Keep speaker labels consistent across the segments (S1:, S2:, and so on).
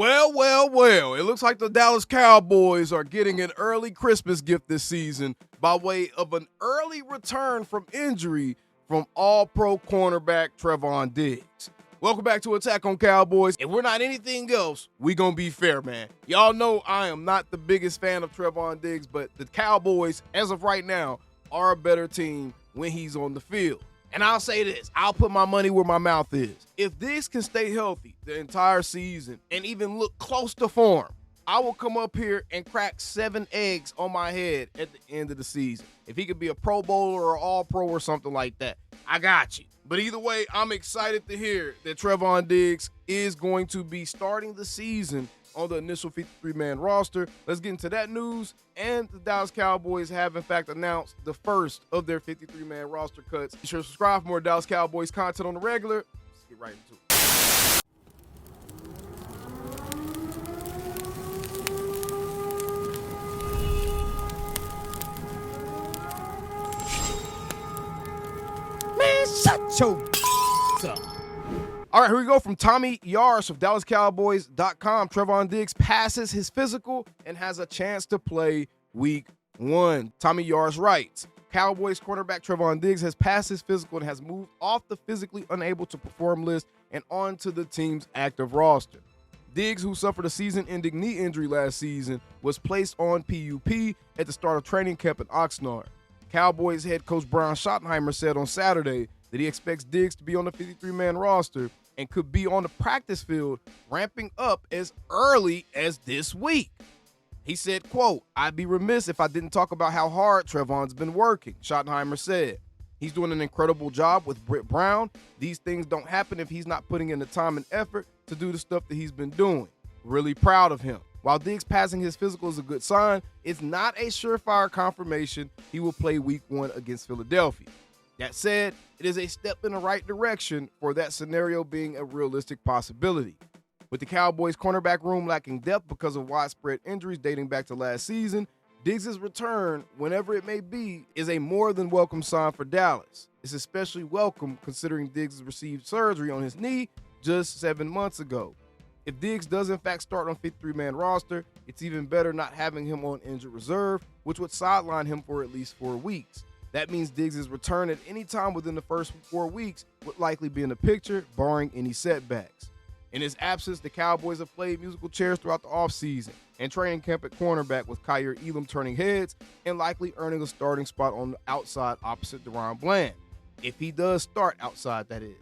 S1: Well. It looks like the Dallas Cowboys are getting an early Christmas gift this season by way of an early return from injury from all-pro cornerback Trevon Diggs. Welcome back to Attack on Cowboys. If we're not anything else, we gonna be fair, man. Y'all know I am not the biggest fan of Trevon Diggs, but the Cowboys, as of right now, are a better team when he's on the field. And I'll say this, I'll put my money where my mouth is. If Diggs can stay healthy the entire season and even look close to form, I will come up here and crack 7 eggs on my head at the end of the season. If he could be a Pro Bowler or All-Pro or something like that, I got you. But either way, I'm excited to hear that Trevon Diggs is going to be starting the season on the initial 53-man roster. Let's get into that news. And the Dallas Cowboys have, in fact, announced the first of their 53-man roster cuts. Be sure to subscribe for more Dallas Cowboys content on the regular. Let's get right into it. Man, shut your up. All right, here we go from Tommy Yars of DallasCowboys.com. Trevon Diggs passes his physical and has a chance to play week 1. Tommy Yars writes, Cowboys cornerback Trevon Diggs has passed his physical and has moved off the physically unable to perform list and onto the team's active roster. Diggs, who suffered a season-ending knee injury last season, was placed on PUP at the start of training camp in Oxnard. Cowboys head coach Brian Schottenheimer said on Saturday that he expects Diggs to be on the 53-man roster and could be on the practice field ramping up as early as this week. He said, quote, I'd be remiss if I didn't talk about how hard Trevon's been working, Schottenheimer said. He's doing an incredible job with Britt Brown. These things don't happen if he's not putting in the time and effort to do the stuff that he's been doing. Really proud of him. While Diggs passing his physical is a good sign, it's not a surefire confirmation he will play week 1 against Philadelphia. That said, it is a step in the right direction for that scenario being a realistic possibility. With the Cowboys' cornerback room lacking depth because of widespread injuries dating back to last season, Diggs' return, whenever it may be, is a more than welcome sign for Dallas. It's especially welcome considering Diggs received surgery on his knee just 7 months ago. If Diggs does in fact start on 53-man roster, it's even better not having him on injured reserve, which would sideline him for at least 4 weeks. That means Diggs' return at any time within the first 4 weeks would likely be in the picture, barring any setbacks. In his absence, the Cowboys have played musical chairs throughout the offseason and training camp at cornerback with Kyer Elam turning heads and likely earning a starting spot on the outside opposite DaRon Bland. If he does start outside, that is.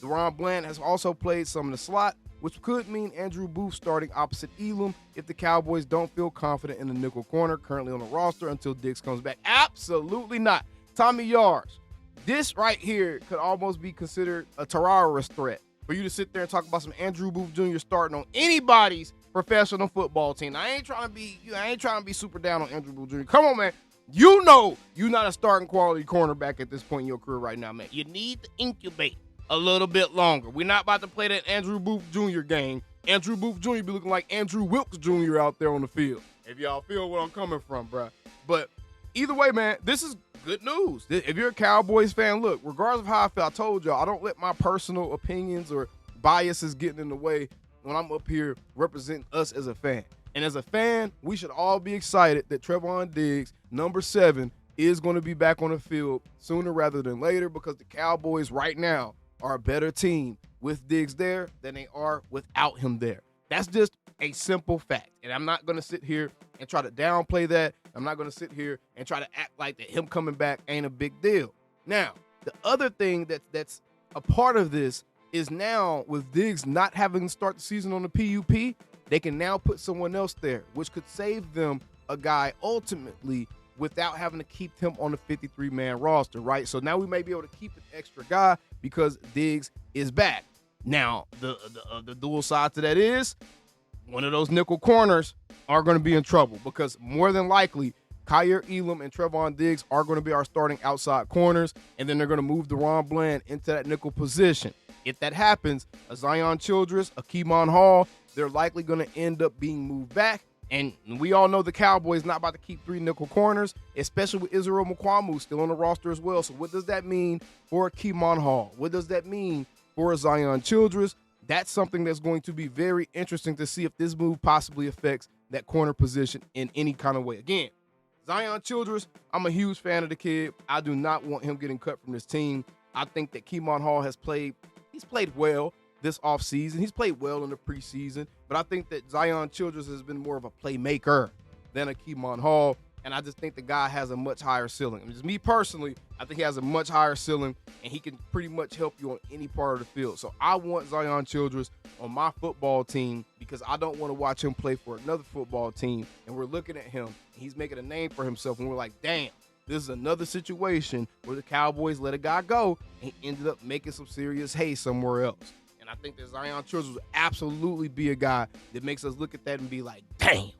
S1: DaRon Bland has also played some in the slot, which could mean Andrew Booth starting opposite Elam if the Cowboys don't feel confident in the nickel corner currently on the roster until Diggs comes back. Absolutely not. Tommy Yars, this right here could almost be considered a terrorist threat for you to sit there and talk about some Andrew Booth Jr. starting on anybody's professional football team. I ain't trying to be super down on Andrew Booth Jr. Come on, man. You know you're not a starting quality cornerback at this point in your career right now, man. You need to incubate a little bit longer. We're not about to play that Andrew Booth Jr. game. Andrew Booth Jr. be looking like Andrew Wilkes Jr. out there on the field. If y'all feel where I'm coming from, bro. But either way, man, this is good news. If you're a Cowboys fan, look, regardless of how I feel, I told y'all, I don't let my personal opinions or biases get in the way when I'm up here representing us as a fan. And as a fan, we should all be excited that Trevon Diggs, number 7, is going to be back on the field sooner rather than later because the Cowboys right now are a better team with Diggs there than they are without him there. That's just a simple fact. And I'm not going to sit here and try to downplay that. I'm not going to sit here and try to act like that him coming back ain't a big deal. Now, the other thing that's a part of this is now with Diggs not having to start the season on the PUP, they can now put someone else there, which could save them a guy ultimately without having to keep him on the 53-man roster, right? So now we may be able to keep an extra guy because Diggs is back. Now, the dual side to that is one of those nickel corners are going to be in trouble because more than likely Kyer Elam and Trevon Diggs are going to be our starting outside corners, and then they're going to move DaRon Bland into that nickel position. If that happens, a Zion Childress, a Kemon Hall, they're likely going to end up being moved back. And we all know the Cowboys not about to keep 3 nickel corners, especially with Israel Mukuamu still on the roster as well. So what does that mean for a Kemon Hall? What does that mean for a Zion Childress? that's something that's going to be very interesting to see if this move possibly affects that corner position in any kind of way. Again, Zion Childress, I'm a huge fan of the kid. I do not want him getting cut from this team. I think that Kemon Hall he's played well this offseason. He's played well in the preseason, but I think that Zion Childress has been more of a playmaker than a Kemon Hall, and I just think the guy has a much higher ceiling. I mean, just me personally, I think he has a much higher ceiling, and he can pretty much help you on any part of the field. So I want Zion Childress on my football team because I don't want to watch him play for another football team, and we're looking at him, and he's making a name for himself, and we're like, damn, this is another situation where the Cowboys let a guy go, and he ended up making some serious hay somewhere else. And I think that Zion Childress would absolutely be a guy that makes us look at that and be like, damn,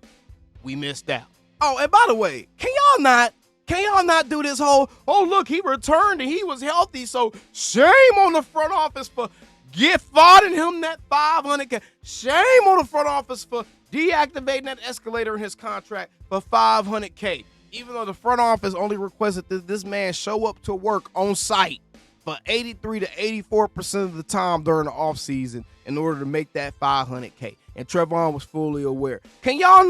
S1: we missed out. Oh, and by the way, can y'all not do this whole, oh, look, he returned and he was healthy, so shame on the front office for gifting him that $500K. Shame on the front office for deactivating that escalator in his contract for $500K. Even though the front office only requested that this man show up to work on site for 83 to 84% of the time during the offseason in order to make that $500K. And Trevon was fully aware. Can y'all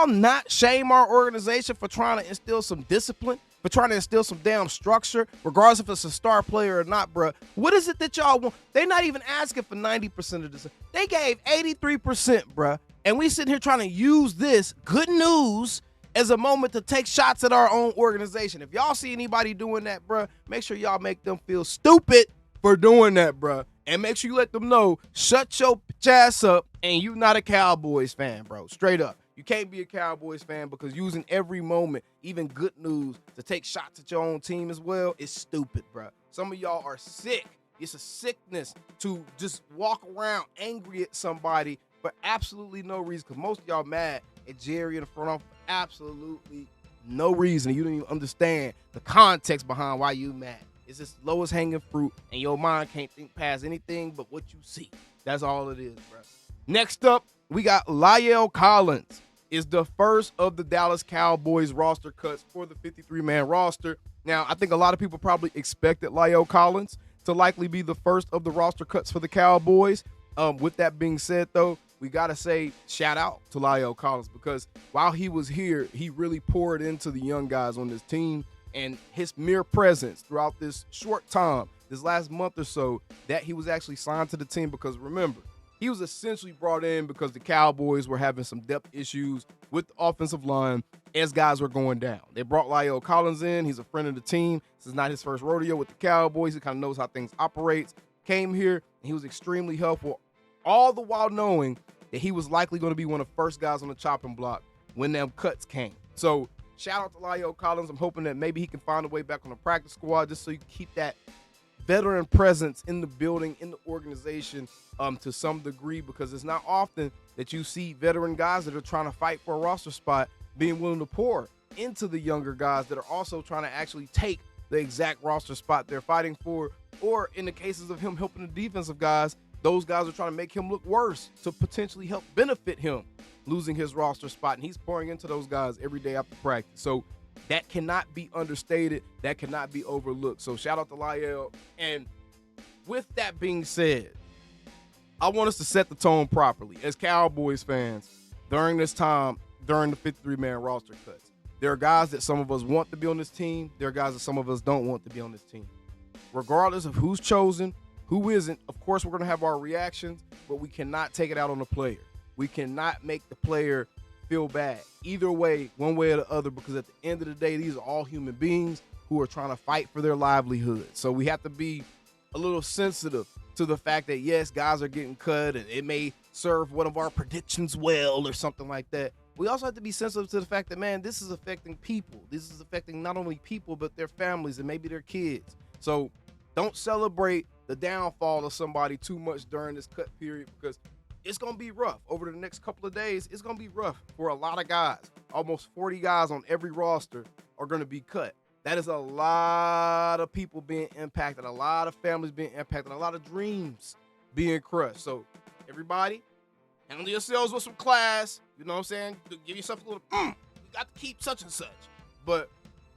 S1: not shame our organization for trying to instill some discipline, for trying to instill some damn structure, regardless if it's a star player or not, bro? What is it that y'all want? They're not even asking for 90% of this. They gave 83%, bro. And we sitting here trying to use this good news as a moment to take shots at our own organization. If y'all see anybody doing that, bro, make sure y'all make them feel stupid for doing that, bro. And make sure you let them know, shut your ass up, and you not a Cowboys fan, bro. Straight up. You can't be a Cowboys fan because using every moment, even good news, to take shots at your own team as well is stupid, bro. Some of y'all are sick. It's a sickness to just walk around angry at somebody for absolutely no reason, because most of y'all mad at Jerry in the front office for absolutely no reason. You don't even understand the context behind why you mad. It's just lowest hanging fruit, and your mind can't think past anything but what you see. That's all it is, bro. Next up, we got La'el Collins. Is the first of the Dallas Cowboys roster cuts for the 53-man roster. Now, I think a lot of people probably expected La'el Collins to likely be the first of the roster cuts for the Cowboys. With that being said, though, we got to say shout out to La'el Collins because while he was here, he really poured into the young guys on this team, and his mere presence throughout this short time, this last month or so, that he was actually signed to the team because, remember, he was essentially brought in because the Cowboys were having some depth issues with the offensive line as guys were going down. They brought La'el Collins in. He's a friend of the team. This is not his first rodeo with the Cowboys. He kind of knows how things operate. Came here, and he was extremely helpful, all the while knowing that he was likely going to be one of the first guys on the chopping block when them cuts came. So shout out to La'el Collins. I'm hoping that maybe he can find a way back on the practice squad just so you can keep that veteran presence in the building, in the organization to some degree, because it's not often that you see veteran guys that are trying to fight for a roster spot being willing to pour into the younger guys that are also trying to actually take the exact roster spot they're fighting for, or in the cases of him helping the defensive guys, those guys are trying to make him look worse to potentially help benefit him losing his roster spot, and he's pouring into those guys every day after practice. So that cannot be understated. That cannot be overlooked. So shout out to La'el. And with that being said, I want us to set the tone properly as Cowboys fans during this time, during the 53-man roster cuts. There are guys that some of us want to be on this team. There are guys that some of us don't want to be on this team. Regardless of who's chosen, who isn't, of course, we're going to have our reactions, but we cannot take it out on the player. We cannot make the player feel bad either way, one way or the other, because at the end of the day, these are all human beings who are trying to fight for their livelihood. So we have to be a little sensitive to the fact that, yes, guys are getting cut and it may serve one of our predictions well or something like that. We also have to be sensitive to the fact that, man, this is affecting people. This is affecting not only people, but their families and maybe their kids. So don't celebrate the downfall of somebody too much during this cut period, because it's going to be rough. Over the next couple of days, it's going to be rough for a lot of guys. Almost 40 guys on every roster are going to be cut. That is a lot of people being impacted, a lot of families being impacted, a lot of dreams being crushed. So everybody, handle yourselves with some class. You know what I'm saying? Give yourself a little, you got to keep such and such. But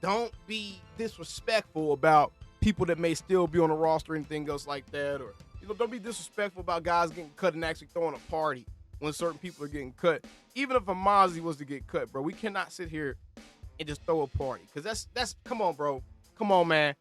S1: don't be disrespectful about people that may still be on the roster or anything else like that, or don't be disrespectful about guys getting cut and actually throwing a party when certain people are getting cut. Even if a Mozzie was to get cut, bro, we cannot sit here and just throw a party. Because that's come on, bro. Come on, man.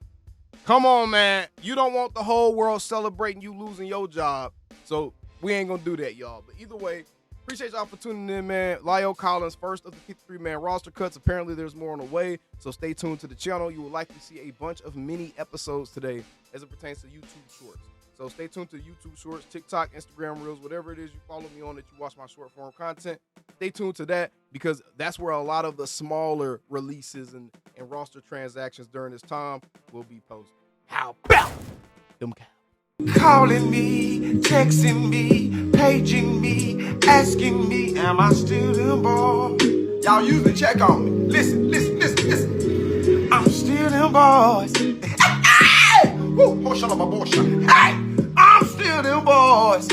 S1: Come on, man. You don't want the whole world celebrating you losing your job. So we ain't going to do that, y'all. But either way, appreciate y'all for tuning in, man. Lyle Collins, first of the 53-man roster cuts. Apparently, there's more on the way. So stay tuned to the channel. You will likely see a bunch of mini episodes today as it pertains to YouTube Shorts. So stay tuned to YouTube Shorts, TikTok, Instagram Reels, whatever it is you follow me on that you watch my short form content. Stay tuned to that because that's where a lot of the smaller releases and roster transactions during this time will be posted. How about them cows?
S2: Calling me, texting me, paging me, asking me, am I still them boys? Y'all usually check on me. Listen. I'm still them boys. Hey! Woo! Oh, shut up, my boy. Hey! I'm still them boys.